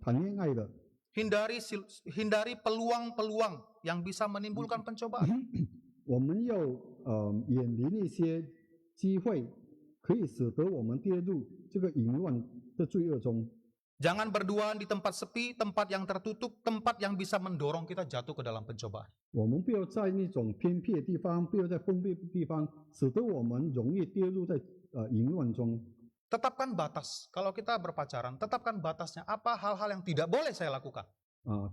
[SPEAKER 2] 谈恋爱的，
[SPEAKER 1] hindari peluang-peluang yang bisa menimbulkan pencobaan.
[SPEAKER 2] 我们要远离那些机会，可以使得我们跌入这个淫乱的罪恶中。
[SPEAKER 1] Jangan berduaan di tempat sepi, tempat yang tertutup, tempat yang bisa mendorong kita jatuh ke dalam pencobaan.
[SPEAKER 2] 我们不要在那种偏僻的地方，不要在封闭的地方，使得我们容易跌入在淫乱中。
[SPEAKER 1] Tetapkan batas. Kalau kita berpacaran, tetapkan batasnya. Apa hal-hal yang tidak boleh saya lakukan?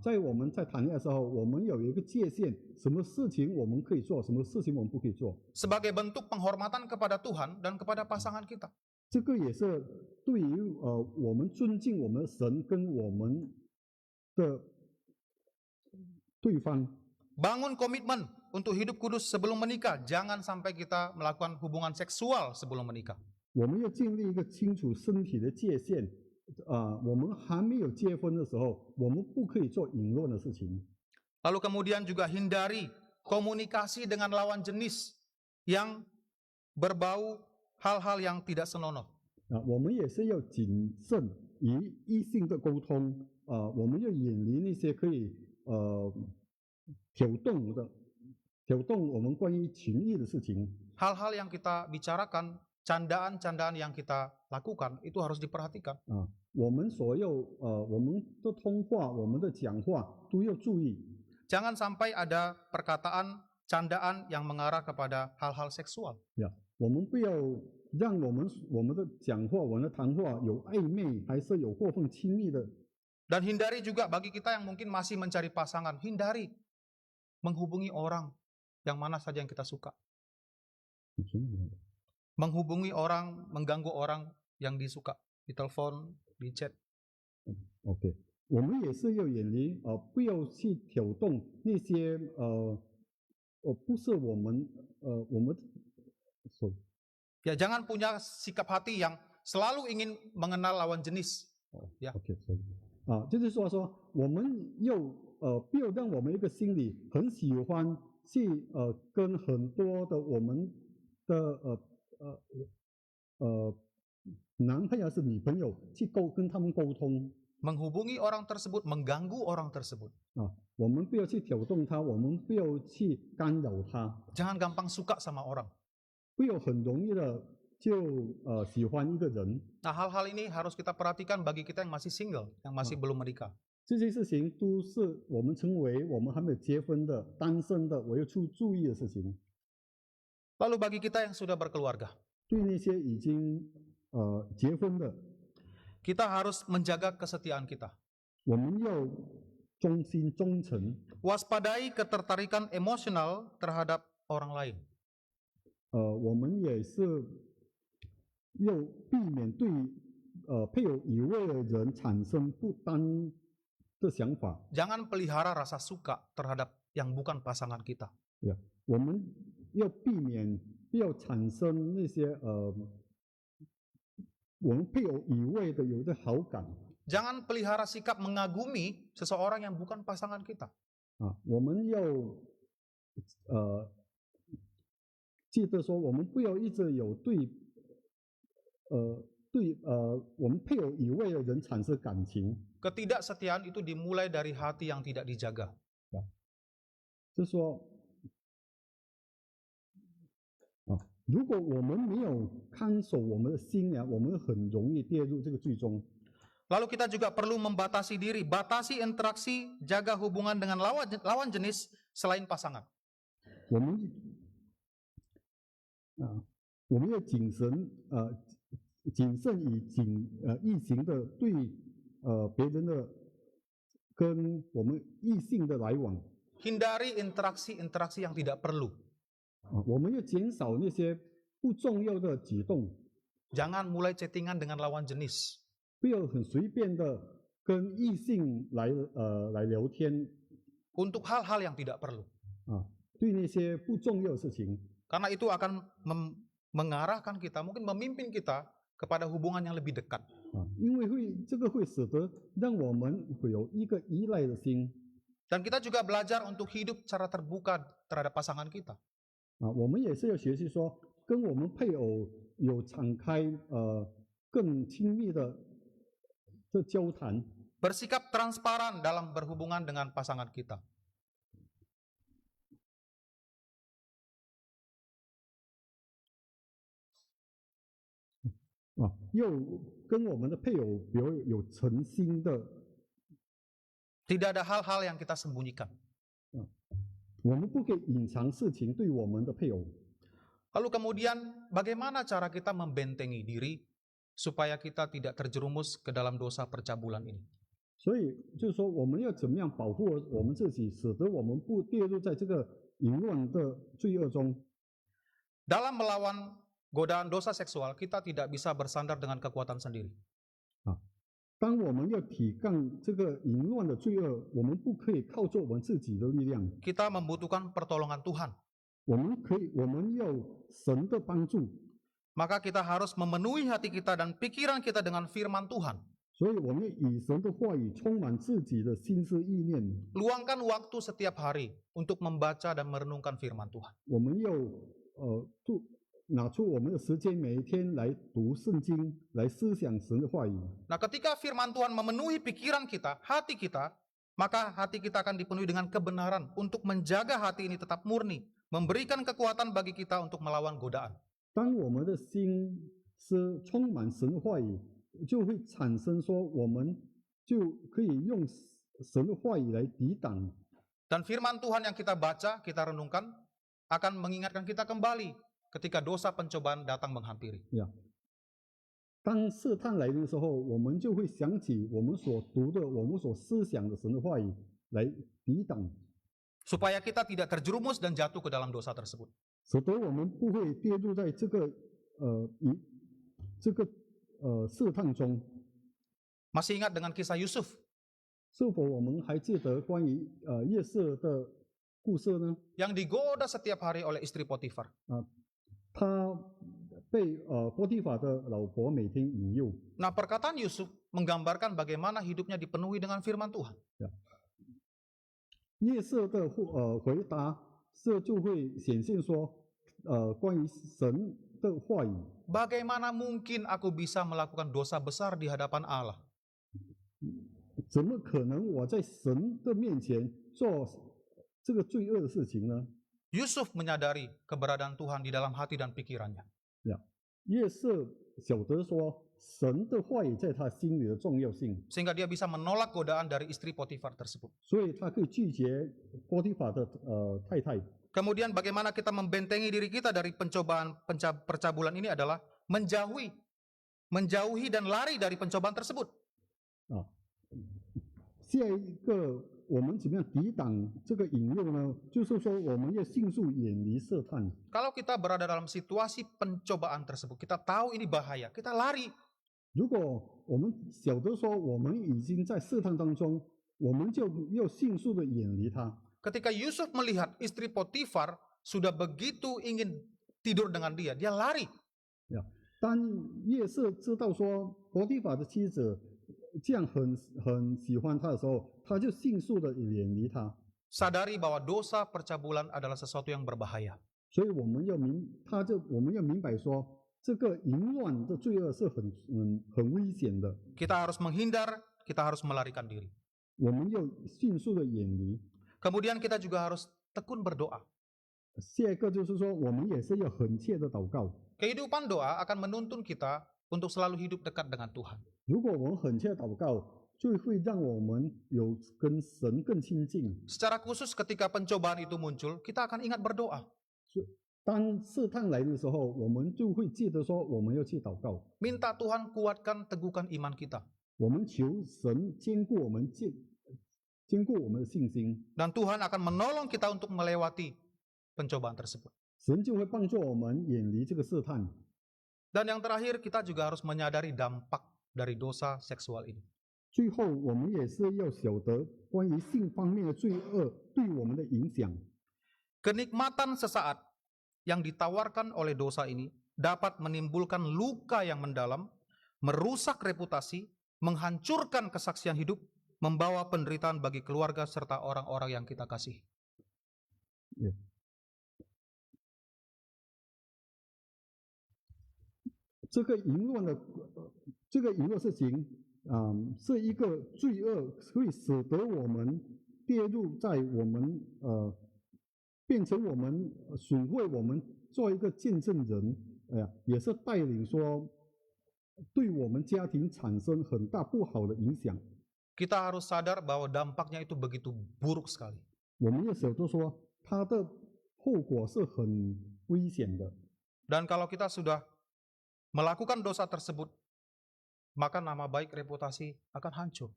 [SPEAKER 2] 在我们在谈恋爱的时候，我们有一个界限，什么事情我们可以做，什么事情我们不可以做。
[SPEAKER 1] Sebagai bentuk penghormatan kepada Tuhan dan kepada pasangan kita.
[SPEAKER 2] 这个也是对于我们尊敬我们的神跟我们的对方。
[SPEAKER 1] Bangun komitmen untuk hidup kudus sebelum menikah. Jangan sampai kita melakukan hubungan seksual sebelum menikah.
[SPEAKER 2] 我们要建立一个清楚身体的界限。我们还没有结婚的时候，我们不可以做淫乱的事情。
[SPEAKER 1] Lalu kemudian juga hindari komunikasi dengan lawan jenis yang berbau hal-hal yang tidak senonoh.
[SPEAKER 2] 我们也是要谨慎与异性的沟通。我们要远离那些可以挑动我们关于情欲的事情。
[SPEAKER 1] Hal-hal yang kita bicarakan, candaan-candaan yang kita lakukan itu harus diperhatikan.
[SPEAKER 2] 我们我们的通话，我们的讲话都要注意。
[SPEAKER 1] Jangan sampai ada perkataan, candaan yang mengarah kepada hal-hal seksual.
[SPEAKER 2] 我们不要让我们的讲话，我们的谈话有暧昧，还是有过分亲密的。
[SPEAKER 1] Dan hindari juga bagi kita yang mungkin masih mencari pasangan, hindari menghubungi orang yang mana saja yang kita suka. Menghubungi orang, mengganggu orang yang disuka, di telepon, di chat.
[SPEAKER 2] OK， 我们也是要远离不要去挑动那些不是我们sorry。
[SPEAKER 1] Ya, jangan punya sikap hati yang selalu ingin mengenal lawan jenis. Ya.
[SPEAKER 2] OK， sorry。就是说我们要不要让我们一个心里很喜欢去跟很多的我们的男朋友是女朋友去跟他们沟通。
[SPEAKER 1] Menghubungi orang tersebut, mengganggu orang tersebut.
[SPEAKER 2] 我们不要去挑动他，我们不要去干扰他。
[SPEAKER 1] Jangan gampang suka sama orang.
[SPEAKER 2] 不要很容易的就喜欢一个人。
[SPEAKER 1] Nah, hal-hal ini harus kita perhatikan bagi kita yang masih single, yang masih belum menikah.
[SPEAKER 2] 这些事情都是我们称为我们还没有结婚的单身的，我要去注意的事情。
[SPEAKER 1] Lalu bagi kita yang sudah berkeluarga,
[SPEAKER 2] 对那些已经结婚的，
[SPEAKER 1] kita harus menjaga kesetiaan kita.
[SPEAKER 2] 我们要忠心忠诚。
[SPEAKER 1] Waspadai ketertarikan emosional terhadap orang lain.
[SPEAKER 2] 我们也是又避免对配偶以外的人产生不单的想法。
[SPEAKER 1] Jangan pelihara rasa suka terhadap yang bukan pasangan kita.
[SPEAKER 2] 我们要避免不要产生那些我们配偶以外的有的好感
[SPEAKER 1] Jangan pelihara sikap mengagumi seseorang yang bukan pasangan kita.
[SPEAKER 2] 啊，我们要记得说，我们不要一直有对我们配偶以外的人产生感情。
[SPEAKER 1] Ketidaksetiaan itu dimulai dari hati yang tidak dijaga.
[SPEAKER 2] 就是说，如果我们没有看守我们的心呀，我们很容易跌入这个罪中。
[SPEAKER 1] Lalu kita juga perlu membatasi diri, batasi interaksi, jaga hubungan dengan lawan jenis selain pasangan.
[SPEAKER 2] 我们要谨慎以异行的对别人的跟我们异性的来往。
[SPEAKER 1] Hindari interaksi-interaksi yang tidak perlu.
[SPEAKER 2] 我们要减少那些不重要的举动。
[SPEAKER 1] Jangan mulai chattingan dengan lawan jenis.
[SPEAKER 2] 不要很随便的跟异性来聊天。
[SPEAKER 1] Untuk hal-hal yang tidak perlu.
[SPEAKER 2] 对那些不重要的事情。
[SPEAKER 1] Karena itu akan mengarahkan kita, mungkin memimpin kita kepada hubungan yang lebih dekat.
[SPEAKER 2] 因为这个会使得让我们会有一个依赖的心。
[SPEAKER 1] Dan kita juga belajar untuk hidup secara terbuka terhadap pasangan kita.
[SPEAKER 2] 我们也是要学习说，跟我们配偶有敞开更亲密的交谈。
[SPEAKER 1] Bersikap transparan dalam berhubungan dengan pasangan kita.
[SPEAKER 2] 又跟我们的配偶比如有诚心的。
[SPEAKER 1] Tidak ada hal-hal yang kita sembunyikan.
[SPEAKER 2] 我们不可以隐藏事情对我们的配偶。
[SPEAKER 1] Lalu kemudian bagaimana cara kita membentengi diri supaya kita tidak terjerumus ke dalam dosa percabulan ini?
[SPEAKER 2] 所以就是说，我们要怎么样保护我们自己，使得我们不跌入在这个淫乱的罪恶中。
[SPEAKER 1] Dalam melawan godaan dosa seksual, kita tidak bisa bersandar dengan kekuatan sendiri.
[SPEAKER 2] 当我们要抵抗这个淫乱的罪恶，我们不可以靠着我们自己的力量。
[SPEAKER 1] Kita membutuhkan pertolongan Tuhan.
[SPEAKER 2] 我们要神的帮助。
[SPEAKER 1] Maka kita harus memenuhi hati kita dan pikiran kita dengan firman Tuhan.
[SPEAKER 2] 所以我们以神的话语充满自己的心思意念。
[SPEAKER 1] Luangkan waktu setiap hari untuk membaca dan merenungkan firman Tuhan.
[SPEAKER 2] 我们要拿出我们的时间，每一天来读圣经，来思想神的话语。
[SPEAKER 1] Nah, ketika firman Tuhan memenuhi pikiran kita, hati kita, maka hati kita akan dipenuhi dengan kebenaran untuk menjaga hati ini tetap murni, memberikan kekuatan bagi kita untuk melawan godaan.
[SPEAKER 2] 当我们的心是充满神的话语，就会产生说，我们就可以用神的话语来抵挡。
[SPEAKER 1] Dan firman Tuhan yang kita baca, kita renungkan, akan mengingatkan kita kembali ketika dosa pencobaan datang menghampiri.
[SPEAKER 2] 当试探来的时候，我们就会想起我们所读的、我们所思想的神的话语来抵挡，
[SPEAKER 1] Supaya kita tidak terjerumus dan jatuh ke dalam dosa tersebut.
[SPEAKER 2] 使得我们不会跌入在这个试探中。
[SPEAKER 1] Masih ingat dengan kisah Yusuf?
[SPEAKER 2] 是否我们还记得关于约瑟的故事呢？
[SPEAKER 1] Yang digoda setiap hari oleh istri Potifar.
[SPEAKER 2] 他被波提法的老婆每天引诱。
[SPEAKER 1] Nah, perkataan Yusuf menggambarkan bagaimana hidupnya dipenuhi dengan firman Tuhan.
[SPEAKER 2] 约瑟的回答就会显现说，关于神的话语。
[SPEAKER 1] Bagaimana mungkin aku bisa melakukan dosa besar di hadapan Allah?
[SPEAKER 2] 怎么可能我在神的面前做这个罪恶的事情呢？
[SPEAKER 1] Yusuf menyadari keberadaan Tuhan di dalam hati dan pikirannya.
[SPEAKER 2] 约瑟晓得说，神的话语在他心里的重要性，
[SPEAKER 1] Sehingga dia bisa menolak godaan dari istri Potifar tersebut.
[SPEAKER 2] 所以他可以拒绝波提法的太太。
[SPEAKER 1] Kemudian bagaimana kita membentengi diri kita dari pencobaan percabulan ini adalah menjauhi dan lari dari pencobaan tersebut.
[SPEAKER 2] 下一个我们怎么样抵挡这个引诱呢？就是说，我们要迅速远离试探。
[SPEAKER 1] Kalau kita berada dalam situasi pencobaan tersebut, kita tahu ini bahaya, kita lari.
[SPEAKER 2] 如果我们晓得说我们已经在试探当中，我们就要迅速的远离它。
[SPEAKER 1] Ketika Yusuf melihat istri Potifar sudah begitu ingin tidur dengan dia, dia lari.
[SPEAKER 2] 当约瑟知道说伯提法的妻子这样很喜欢他的时候，他就迅速的远离他。
[SPEAKER 1] Sadari bahwa dosa percabulan adalah sesuatu yang berbahaya.
[SPEAKER 2] 所以我们要明白说，这个淫乱的罪恶是很危险的，
[SPEAKER 1] Kita harus menghindar, kita harus melarikan diri.
[SPEAKER 2] 我们要迅速的远离。
[SPEAKER 1] Kemudian kita juga harus tekun berdoa.
[SPEAKER 2] 下一个就是说，我们也是要恳切的祷告。
[SPEAKER 1] Kehidupan doa akan menuntun kita untuk selalu hidup dekat dengan Tuhan.
[SPEAKER 2] 如果我们恳切祷告，就会让我们有跟神更亲近。
[SPEAKER 1] Secara khusus ketika pencobaan itu muncul, kita akan ingat berdoa.
[SPEAKER 2] 当试探来的时候，我们就会记得说我们要去祷告，
[SPEAKER 1] Minta Tuhan kuatkan, teguhkan iman kita.
[SPEAKER 2] 我们求神坚固我们的信心，
[SPEAKER 1] Dan Tuhan akan menolong kita untuk melewati pencobaan tersebut.
[SPEAKER 2] 神就会帮助我们远离这个试探。
[SPEAKER 1] Dan yang terakhir, kita juga harus menyadari dampak dari dosa seksual ini.
[SPEAKER 2] 最后，我们也是要晓得关于性方面的罪恶对我们的影响。
[SPEAKER 1] Kenikmatan sesaat yang ditawarkan oleh dosa ini dapat menimbulkan luka yang mendalam, merusak reputasi, menghancurkan kesaksian hidup, membawa penderitaan bagi keluarga serta orang-orang yang kita kasihi.
[SPEAKER 2] 这个淫乱事情，是一个罪恶，会使得我们跌入在我们变成我们损毁我们做一个见证人，也是带领说对我们家庭产生很大不好的影响。
[SPEAKER 1] Kita harus sadar bahwa dampaknya itu begitu buruk sekali.
[SPEAKER 2] 我们要晓得说它的后果是很危险的。
[SPEAKER 1] Dan kalau kita sudah melakukan dosa tersebut, maka nama baik reputasi akan hancur.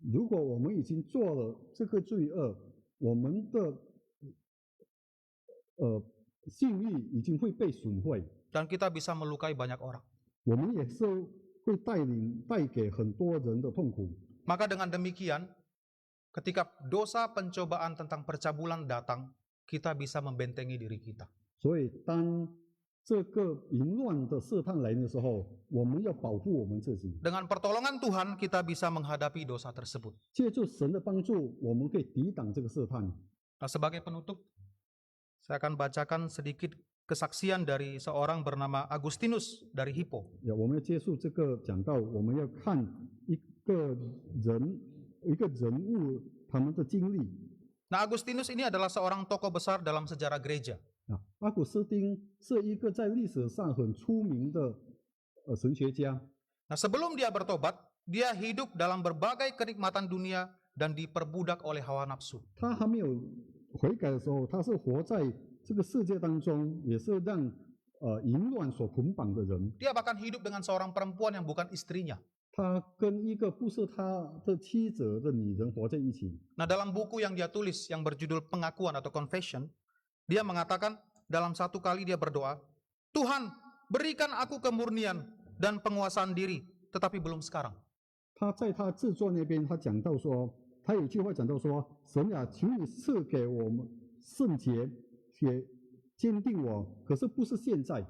[SPEAKER 2] 如果我们已经做了这个罪恶，我们的信誉已经会被损毁，
[SPEAKER 1] Dan kita bisa melukai banyak orang.
[SPEAKER 2] 我们也是会带给很多人的痛苦。
[SPEAKER 1] Maka dengan demikian, ketika dosa pencobaan tentang percabulan datang, kita bisa membentengi diri kita.
[SPEAKER 2] 所以当这个淫乱的试探来的时候，我们要保护我们自己。
[SPEAKER 1] Dengan pertolongan Tuhan, kita bisa menghadapi dosa tersebut.
[SPEAKER 2] 借助神的帮助，我们可以抵挡这个试探。
[SPEAKER 1] Nah, sebagai penutup, saya akan bacakan sedikit kesaksian dari seorang bernama Agustinus dari Hippo.
[SPEAKER 2] 我们要结束这个讲道，我们要看一个人物他们的经历。
[SPEAKER 1] Nah, Agustinus ini adalah seorang tokoh besar dalam sejarah gereja.
[SPEAKER 2] 阿古斯丁是一个在历史上很出名的神学家。
[SPEAKER 1] Nah, sebelum dia bertobat, dia hidup dalam berbagai kenikmatan dunia dan diperbudak oleh hawa nafsu.
[SPEAKER 2] 他还没有悔改的时候，他是活在这个世界当中，也是让淫乱所捆绑的人。
[SPEAKER 1] Dia bahkan hidup dengan seorang perempuan yang bukan istrinya.
[SPEAKER 2] 他跟一个不是他的妻子的女人活在一起。
[SPEAKER 1] Nah, dalam buku yang dia tulis yang berjudul Pengakuan atau Confession, dia mengatakan dalam satu kali dia berdoa, Tuhan, berikan aku kemurnian dan penguasaan diri, tetapi belum sekarang.
[SPEAKER 2] 他在他自传那边，他讲到说，他有一句话讲到说，神啊，求你赐给我们圣洁，且坚定我，可是不是现在。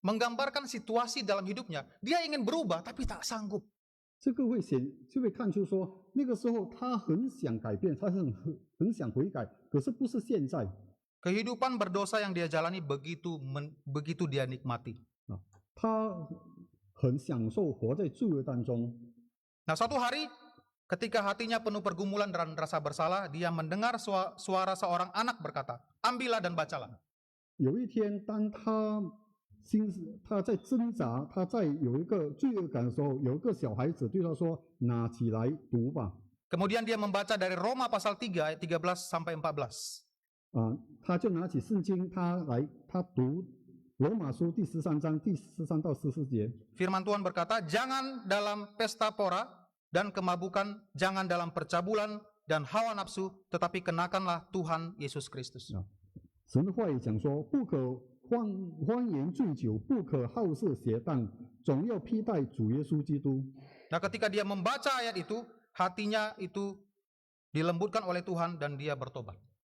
[SPEAKER 1] Menggambarkan situasi dalam hidupnya, dia ingin berubah tapi tak sanggup.
[SPEAKER 2] 这个就会看出说，那个时候他很想改变，他很想悔改，可是不是现在。
[SPEAKER 1] Kehidupan berdosa yang dia jalani begitu dia nikmati.
[SPEAKER 2] 他很享受活在罪恶当中。
[SPEAKER 1] Nah, suatu hari ketika hatinya penuh pergumulan dan rasa bersalah, dia mendengar suara seorang anak berkata, ambillah dan bacalah.
[SPEAKER 2] 有一天，当他在挣扎，他在有一个罪恶感的时候，有一个小孩子对他说：“拿起来读吧。”
[SPEAKER 1] Kemudian dia membaca dari Roma pasal 3 ayat 13 sampai 14.
[SPEAKER 2] 他就拿起圣经，他读罗马书第13章第13到14节。
[SPEAKER 1] Firman Tuhan berkata, jangan dalam pesta pora dan kemabukan, jangan dalam percabulan, dan hawa nafsu, tetapi kenakanlah Tuhan Yesus Kristus.
[SPEAKER 2] 神的话语讲说，不可欢言醉酒，不可好色邪荡，总要披戴主耶稣基督。
[SPEAKER 1] Nah, ketika dia membaca ayat itu, hatinya itu dilembutkan oleh Tuhan dan dia bertobat.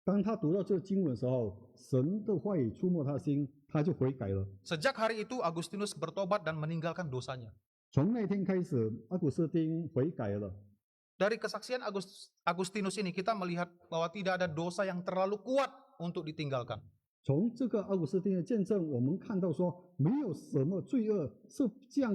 [SPEAKER 2] 当他读到这个经文的时候，神的话语触摸他的心，他就悔改了。
[SPEAKER 1] Sejak hari itu Agustinus bertobat dan meninggalkan dosanya.
[SPEAKER 2] 从那天开始，阿古斯丁悔改了。
[SPEAKER 1] Dari kesaksian Agustinus ini kita melihat bahwa tidak ada dosa yang terlalu kuat untuk ditinggalkan.
[SPEAKER 2] 从这个阿古斯丁的见证，我们看到说，没有什么罪恶是这样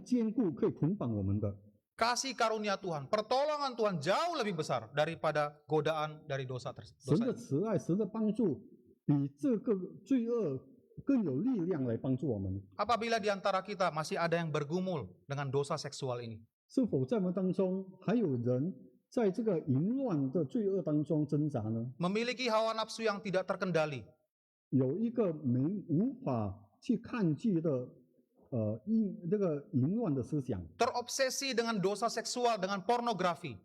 [SPEAKER 2] 坚固可以捆绑我们的。
[SPEAKER 1] Kasih karunia Tuhan, pertolongan Tuhan jauh lebih besar daripada godaan dari dosa
[SPEAKER 2] 神的
[SPEAKER 1] tersebut.
[SPEAKER 2] 慈爱、神的帮助，比这个罪恶更有力量来帮助我们。
[SPEAKER 1] Apabila di antara kita masih ada yang bergumul dengan dosa seksual ini,
[SPEAKER 2] 是否在我们当中还有人在这个淫乱的罪恶当中挣扎呢？
[SPEAKER 1] memiliki hawa nafsu yang tidak terkendali,
[SPEAKER 2] 有一个无法去抗拒的这个淫乱的思想，
[SPEAKER 1] terobsesi dengan dosa seksual, dengan pornografi,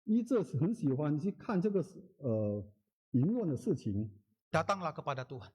[SPEAKER 2] 一直很喜欢去看这个淫乱的事情，
[SPEAKER 1] datanglah kepada Tuhan.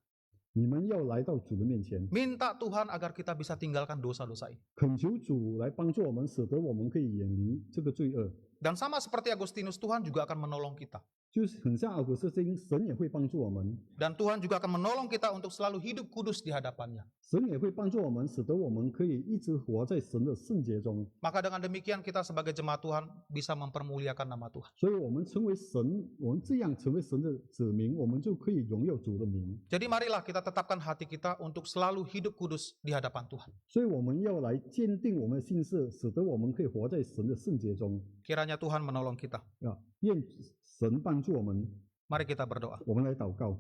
[SPEAKER 2] 你们要来到主的面前，
[SPEAKER 1] Minta Tuhan agar kita bisa tinggalkan dosa-dosa ini.
[SPEAKER 2] 恳求主来帮助我们，使得我们可以远离这个罪恶。
[SPEAKER 1] Dan sama seperti Agustinus, Tuhan juga akan menolong kita.
[SPEAKER 2] 就是很像阿古斯丁，神也会帮助我们，
[SPEAKER 1] Dan Tuhan juga akan menolong kita untuk selalu hidup kudus di hadapannya.
[SPEAKER 2] 神也会帮助我们，使得我们可以一直活在神的圣洁中。
[SPEAKER 1] Maka dengan demikian kita sebagai jemaat Tuhan bisa mempermuliakan nama Tuhan.
[SPEAKER 2] 所以，我们成为神，我们这样成为神的子民，我们就可以荣耀主的名。
[SPEAKER 1] Jadi marilah kita tetapkan hati kita untuk selalu hidup kudus di hadapan Tuhan.
[SPEAKER 2] 所以，我们要来坚定我们的心事，使得我们可以活在神的圣洁中。
[SPEAKER 1] Kiranya Tuhan menolong kita.
[SPEAKER 2] 愿神帮助我们。
[SPEAKER 1] Mari kita berdoa.
[SPEAKER 2] 我们来祷告。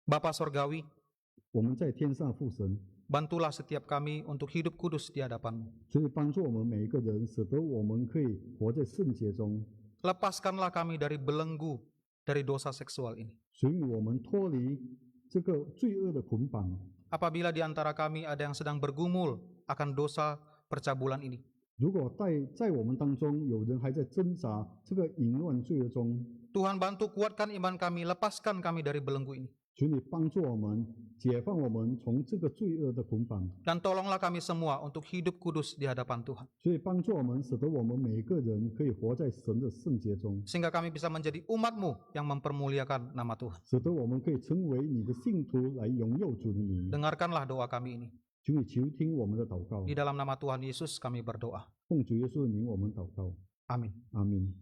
[SPEAKER 1] Bapa Sorgawi,
[SPEAKER 2] 我们在天上父神，
[SPEAKER 1] bantulah setiap kami untuk hidup kudus di hadapan-Mu.
[SPEAKER 2] 所以帮助我们每一个人，使得我们可以活在圣洁中。
[SPEAKER 1] Lepaskanlah kami dari belenggu dari dosa seksual ini.
[SPEAKER 2] 所以我们脱离这个罪恶的捆绑。
[SPEAKER 1] Apabila di antara kami ada yang sedang bergumul akan dosa percabulan ini,
[SPEAKER 2] 如果在我们当中有人还在挣扎这个淫乱罪恶中，
[SPEAKER 1] Tuhan bantu kuatkan iman kami, lepaskan kami dari belenggu ini.
[SPEAKER 2] 求你帮助我们，解放我们从这个罪恶的捆绑。
[SPEAKER 1] Dan tolonglah kami semua untuk hidup kudus di hadapan Tuhan.
[SPEAKER 2] 所以帮助我们，使得我们每一个人可以活在神的圣洁中，
[SPEAKER 1] Sehingga kami bisa menjadi umat-Mu yang mempermuliakan nama Tuhan.
[SPEAKER 2] 使得我们可以成为你的信徒来荣耀主的名。
[SPEAKER 1] Dengarkanlah doa kami ini.
[SPEAKER 2] 求你求听我们的祷告，
[SPEAKER 1] Di dalam nama Tuhan Yesus kami berdoa.
[SPEAKER 2] 奉主耶稣的名我们祷告，
[SPEAKER 1] Amin.
[SPEAKER 2] 阿门。